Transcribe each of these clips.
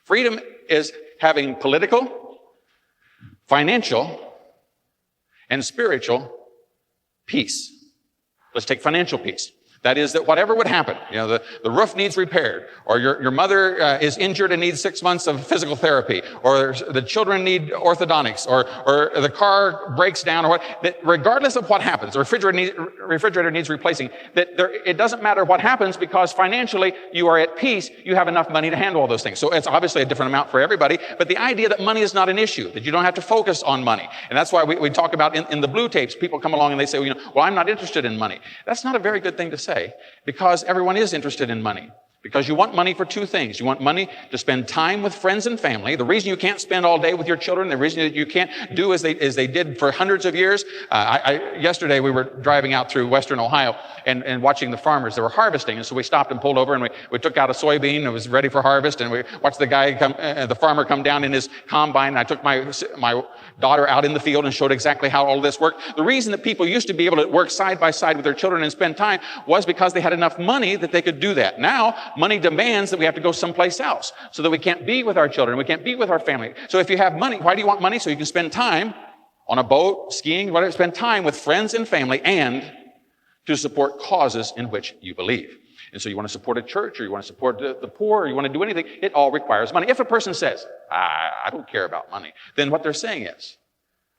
Freedom is having political, financial, and spiritual peace. Let's take financial peace. That is that whatever would happen, the roof needs repaired, or your mother is injured and needs 6 months of physical therapy, or the children need orthodontics, or the car breaks down, or what, that regardless of what happens, the refrigerator needs replacing, it doesn't matter what happens because financially you are at peace, you have enough money to handle all those things. So it's obviously a different amount for everybody, but the idea that money is not an issue, that you don't have to focus on money. And that's why we talk about in the blue tapes, people come along and they say, well, I'm not interested in money. That's not a very good thing to say. Because everyone is interested in money. Because you want money for two things. You want money to spend time with friends and family. The reason you can't spend all day with your children, the reason that you can't do as they did for hundreds of years. Yesterday we were driving out through western Ohio and watching the farmers. They were harvesting, and so we stopped and pulled over and we took out a soybean that was ready for harvest, and we watched the farmer come down in his combine. And I took my daughter out in the field and showed exactly how all of this worked. The reason that people used to be able to work side by side with their children and spend time was because they had enough money that they could do that. Now, money demands that we have to go someplace else so that we can't be with our children. We can't be with our family. So if you have money, why do you want money? So you can spend time on a boat, skiing, whatever, spend time with friends and family and to support causes in which you believe. And so you want to support a church, or you want to support the poor, or you want to do anything. It all requires money. If a person says, I don't care about money, then what they're saying is,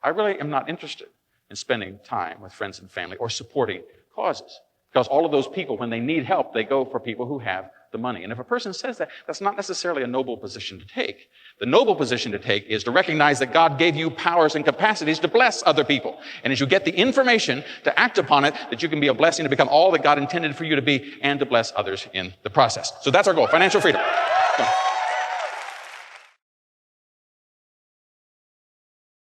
I really am not interested in spending time with friends and family or supporting causes. Because all of those people, when they need help, they go for people who have the money. And if a person says that, that's not necessarily a noble position to take. The noble position to take is to recognize that God gave you powers and capacities to bless other people. And as you get the information to act upon it, that you can be a blessing to become all that God intended for you to be and to bless others in the process. So that's our goal, financial freedom.